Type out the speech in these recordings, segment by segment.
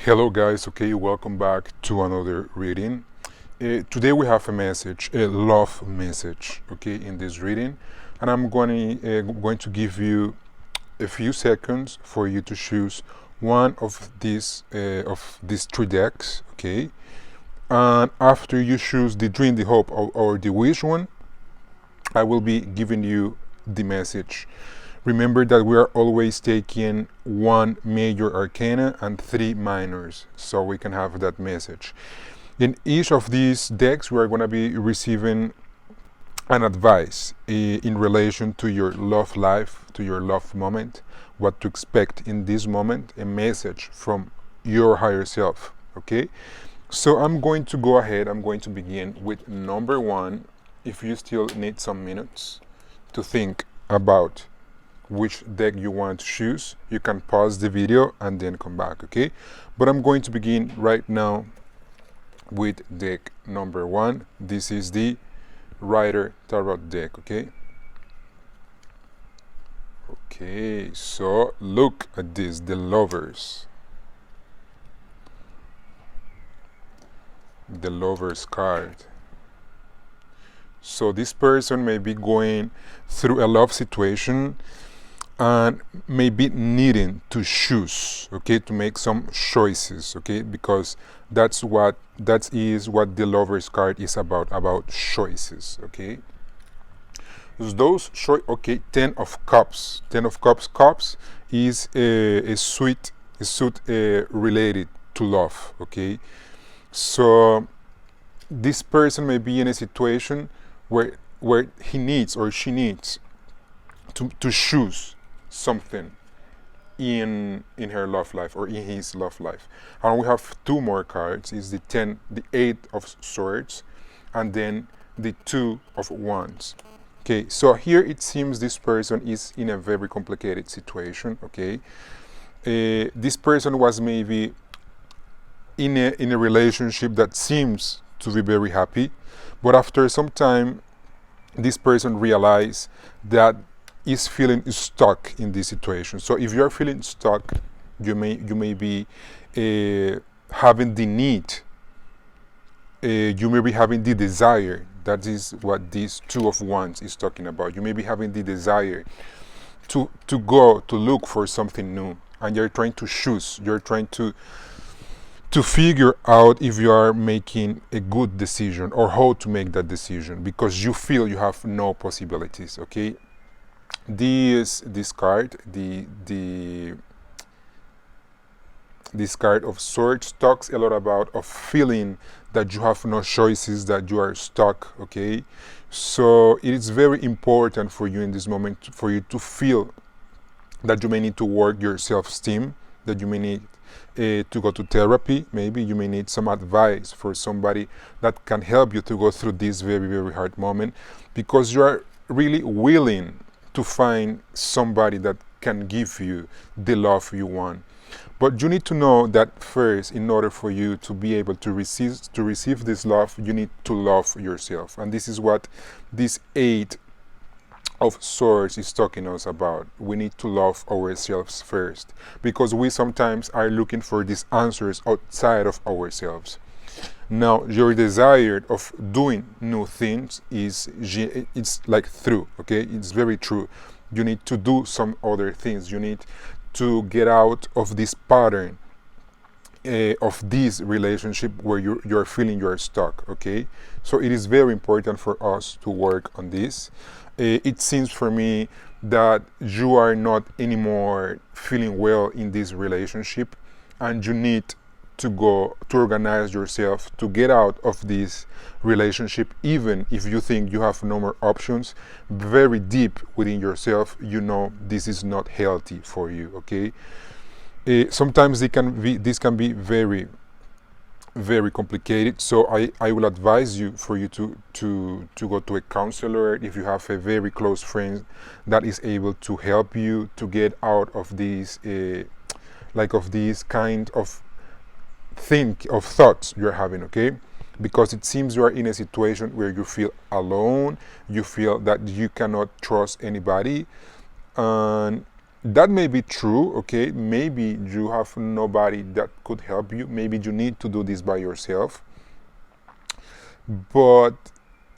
Hello, guys. Okay, welcome back to another reading. Today we have a message, a love message. Okay, in this reading, and I'm going to give you a few seconds for you to choose one of these three decks. Okay, and after you choose the dream, the hope, or the wish one, I will be giving you the message. Remember that we are always taking one major arcana and three minors, so we can have that message. In each of these decks, we are going to be receiving an advice in relation to your love life, to your love moment, what to expect in this moment, a message from your higher self. Okay, so I'm going to go ahead, I'm going to begin with number one. If you still need some minutes to think about which deck you want to choose, you can pause the video and then come back, okay? But I'm going to begin right now with deck number one. This is the Rider Tarot deck, okay? Okay, so look at this, the Lovers. The Lovers card. So this person may be going through a love situation and maybe needing to choose, okay, to make some choices, okay, because that is what the Lovers card is about choices, okay. Those choice, okay. Ten of cups is a suit related to love, okay. So this person may be in a situation where he needs or she needs to choose something in her love life or in his love life. And we have two more cards. Is the Eight of Swords, and then the Two of Wands. Okay, so here it seems this person is in a very complicated situation. Okay, this person was maybe in a relationship that seems to be very happy, but after some time, this person realized that is feeling stuck in this situation. So if you're feeling stuck, you may be having the need, you may be having the desire. That is what this Two of Wands is talking about. You may be having the desire to go to look for something new, and you're trying to choose. You're trying to figure out if you are making a good decision or how to make that decision, because you feel you have no possibilities. Okay, this card, this card of Swords, talks a lot about of feeling that you have no choices, that you are stuck. Okay, so it is very important for you in this moment for you to feel that you may need to work your self-esteem, that you may need to go to therapy. Maybe you may need some advice for somebody that can help you to go through this very hard moment, because you are really willing to find somebody that can give you the love you want. But you need to know that first, in order for you to be able to receive this love, you need to love yourself. And this is what this Eight of Swords is talking us about. We need to love ourselves first, because we sometimes are looking for these answers outside of ourselves. Now, your desire of doing new things it's like true, okay? It's very true. You need to do some other things. You need to get out of this pattern of this relationship where you're feeling you're stuck, okay? So it is very important for us to work on this. It seems for me that you are not anymore feeling well in this relationship, and you need to go to organize yourself to get out of this relationship. Even if you think you have no more options, very deep within yourself, you know this is not healthy for you, okay? Sometimes this can be very complicated, so I will advise you for you to go to a counselor if you have a very close friend that is able to help you to get out of these of these kind of thoughts you're having, okay? Because it seems you are in a situation where you feel alone, you feel that you cannot trust anybody, and That may be true, okay? Maybe you have nobody that could help you. Maybe you need to do this by yourself. But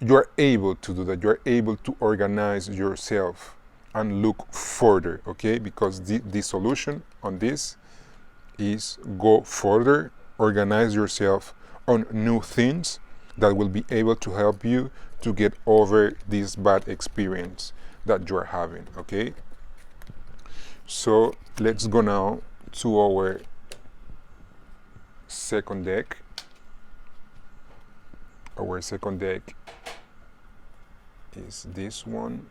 you're able to do that. You're able to organize yourself and look further, okay? Because the solution on this is go further, organize yourself on new things that will be able to help you to get over this bad experience that you're having, okay? So let's go now to our second deck. Our second deck is this one.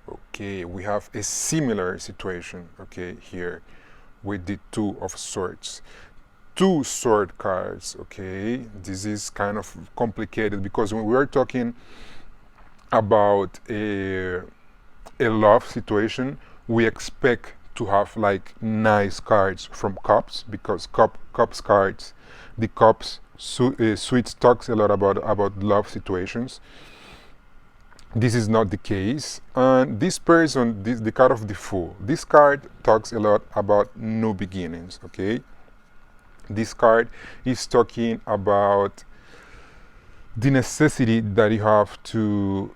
Okay, we have a similar situation, okay, here with the Two of Swords. Two sword cards, okay? This is kind of complicated because when we are talking about a love situation, we expect to have like nice cards from Cups, because Cups cards, the Cups suite talks a lot about love situations. This is not the case, and this person, the card of the Fool, this card talks a lot about new beginnings, okay? This card is talking about the necessity that you have to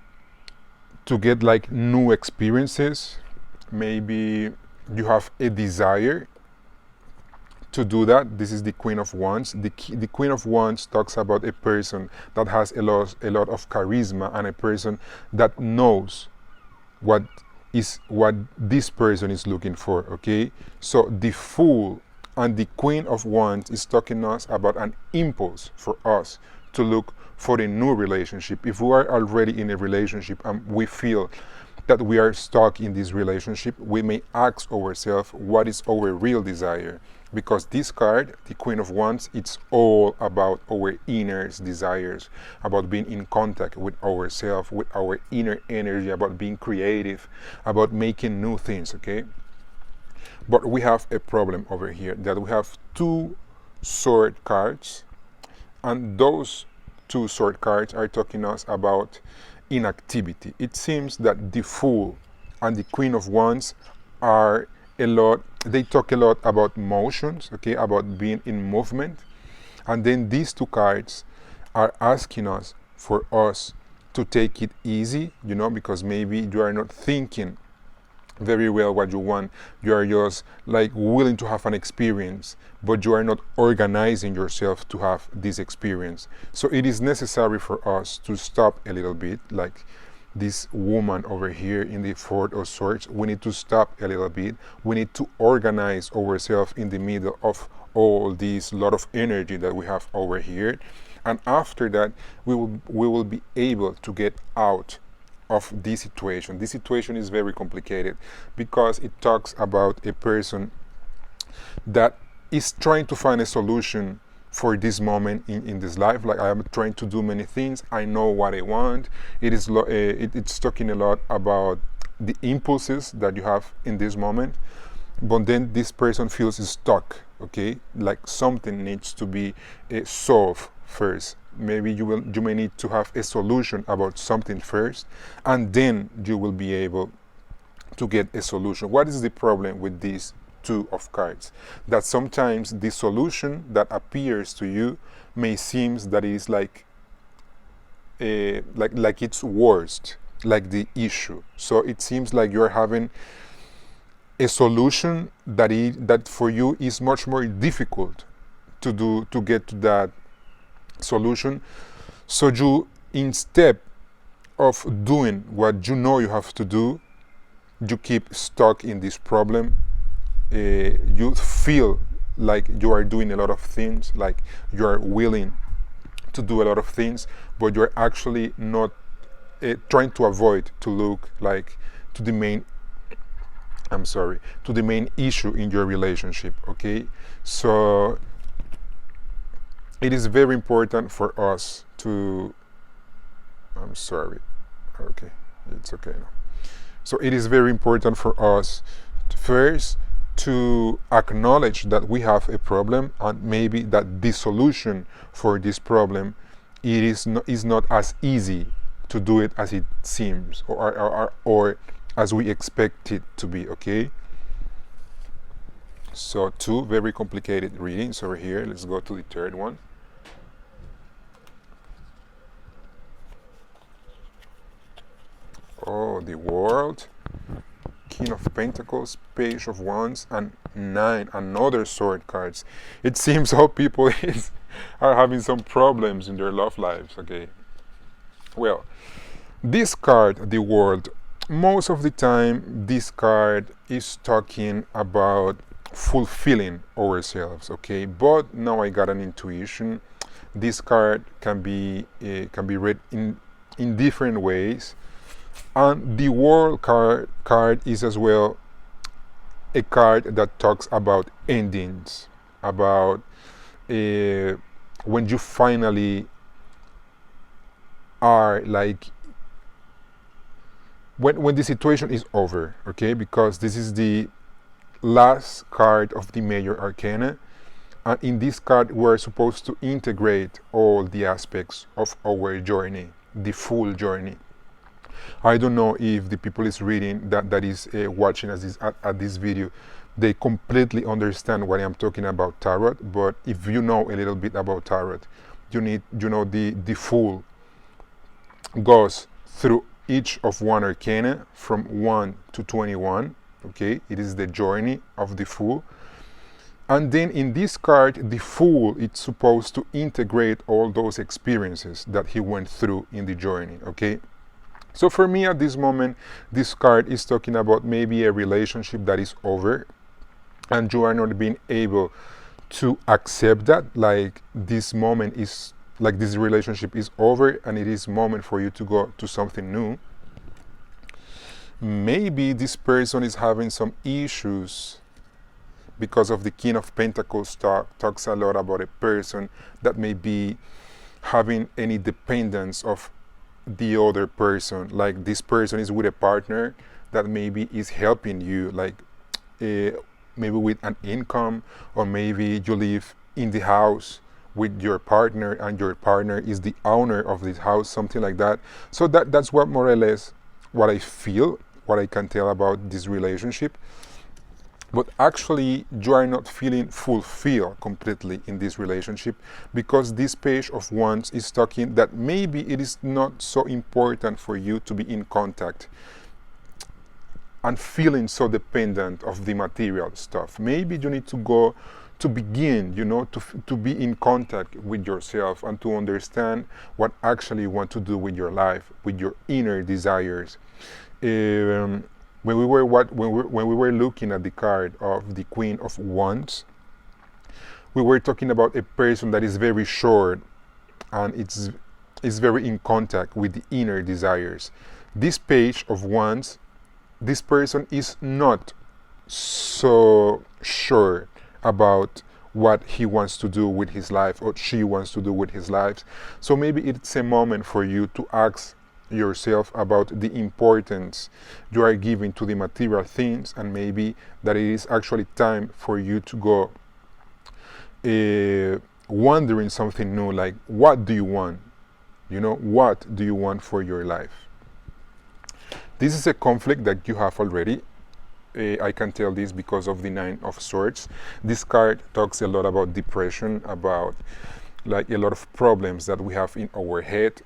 get like new experiences. Maybe you have a desire to do that. This is the Queen of Wands. The Queen of Wands talks about a person that has a lot of charisma, and a person that knows what this person is looking for, okay? So the Fool and the Queen of Wands is talking us about an impulse for us to look for a new relationship. If we are already in a relationship and we feel that we are stuck in this relationship, we may ask ourselves what is our real desire. Because this card, the Queen of Wands, it's all about our inner desires, about being in contact with ourselves, with our inner energy, about being creative, about making new things, okay? But we have a problem over here, that we have two sword cards, and those two sword cards are talking us about inactivity. It seems that the Fool and the Queen of Wands are they talk a lot about motions, okay, about being in movement. And then these two cards are asking us for us to take it easy, you know, because maybe you are not thinking very well what you want. You are just like willing to have an experience, but you are not organizing yourself to have this experience. So it is necessary for us to stop a little bit, like this woman over here in the Four of Swords. We need to stop a little bit. We need to organize ourselves in the middle of all this lot of energy that we have over here, and after that we will be able to get out of this situation. This situation is very complicated because it talks about a person that is trying to find a solution for this moment in this life. Like, I am trying to do many things. I know what I want. It's talking a lot about the impulses that you have in this moment. But then this person feels stuck, okay? Like something needs to be solved first. Maybe you may need to have a solution about something first, and then you will be able to get a solution. What is the problem with these two of cards? That sometimes the solution that appears to you may seem that it is like it's worst, like the issue. So it seems like you're having a solution that for you is much more difficult to get to that solution. So you, instead of doing what you know you have to do, you keep stuck in this problem. You feel like you are doing a lot of things, like you are willing to do a lot of things, but you're actually not trying to avoid to look like to the main to the main issue in your relationship, okay? So it is very important for us to okay, it's okay now. So it is very important for us first to acknowledge that we have a problem, and maybe that the solution for this problem is not as easy to do it as it seems, or as we expect it to be, okay? So two very complicated readings over here. Let's go to the third one. Oh, the World, King of Pentacles, Page of Wands, and 9, another sword cards. It seems all people are having some problems in their love lives, okay? Well, this card, the World, most of the time this card is talking about fulfilling ourselves, okay? But now I got an intuition. This card can be read in different ways. And the World card is as well a card that talks about endings, about when you finally are like when the situation is over, okay? Because this is the last card of the major arcana, and in this card we're supposed to integrate all the aspects of our journey, the full journey. I don't know if the people is reading that is watching at this video, they completely understand what I'm talking about tarot. But if you know a little bit about tarot, you know the full goes through each of one arcana from 1 to 21. Okay, it is the journey of the fool. And then in this card, the fool, it's supposed to integrate all those experiences that he went through in the journey. Okay, so for me at this moment, this card is talking about maybe a relationship that is over and you are not being able to accept that, like this moment is like this relationship is over and it is moment for you to go to something new. Maybe this person is having some issues because of the King of Pentacles talks a lot about a person that may be having any dependence of the other person. Like this person is with a partner that maybe is helping you, like maybe with an income, or maybe you live in the house with your partner and your partner is the owner of this house, something like that. So that's what more or less what I feel, what I can tell about this relationship. But actually you are not feeling fulfilled completely in this relationship, because this Page of Wands is talking that maybe it is not so important for you to be in contact and feeling so dependent of the material stuff. Maybe you need to go to begin, you know, to be in contact with yourself and to understand what actually you want to do with your life, with your inner desires. When we were looking at the card of the Queen of Wands, we were talking about a person that is very short and is very in contact with the inner desires. This Page of Wands, this person is not so sure about what he wants to do with his life or she wants to do with his life. So maybe it's a moment for you to ask yourself about the importance you are giving to the material things, and maybe that it is actually time for you to go wondering something new, like what do you want, you know, what do you want for your life. This is a conflict that you have already. I can tell this because of the Nine of Swords. This card talks a lot about depression, about like a lot of problems that we have in our head.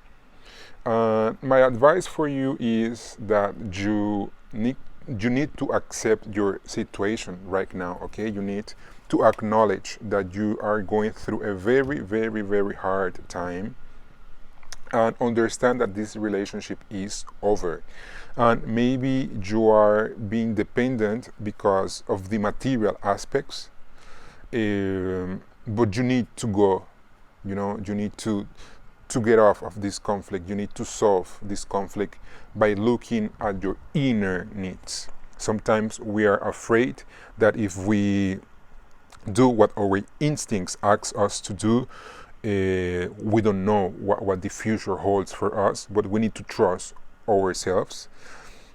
My advice for you is that you need to accept your situation right now, okay? You need to acknowledge that you are going through a very, very, very hard time, and understand that this relationship is over. And maybe you are being dependent because of the material aspects, but you need to go, you know, you need to get off of this conflict. You need to solve this conflict by looking at your inner needs. Sometimes we are afraid that if we do what our instincts ask us to do, we don't know what the future holds for us, but we need to trust ourselves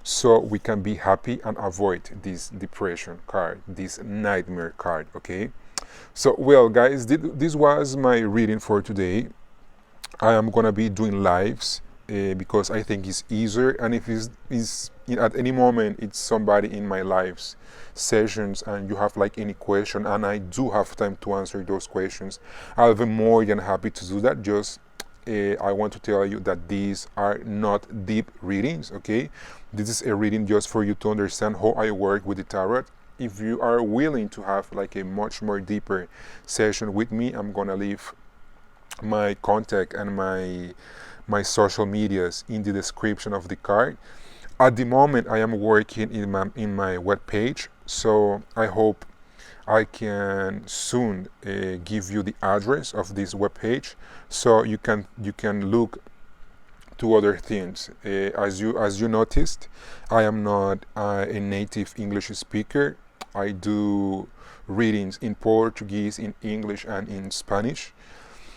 so we can be happy and avoid this depression card, this nightmare card, okay? So, well, guys, this was my reading for today. I am gonna be doing lives because I think it's easier, and if at any moment it's somebody in my lives sessions and you have like any question and I do have time to answer those questions, I'll be more than happy to do that. Just I want to tell you that these are not deep readings, okay? This is a reading just for you to understand how I work with the tarot. If you are willing to have like a much more deeper session with me, I'm gonna leave my contact and my social medias in the description of the card. At the moment, I am working in my web page, so I hope I can soon give you the address of this web page, so you can look to other things. As you noticed, I am not a native English speaker. I do readings in Portuguese, in English, and in Spanish.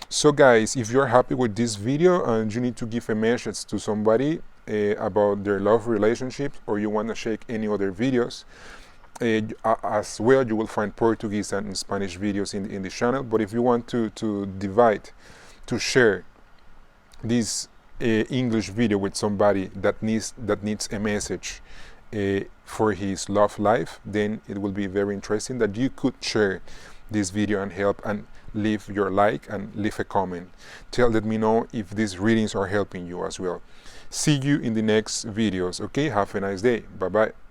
So guys, if you're happy with this video and you need to give a message to somebody about their love relationships, or you want to check any other videos, as well, you will find Portuguese and Spanish videos in the channel. But if you want to share this English video with somebody that needs a message for his love life, then it will be very interesting that you could share this video and help and leave your like and leave a comment. Let me know if these readings are helping you as well. See you in the next videos. Okay, have a nice day. Bye bye.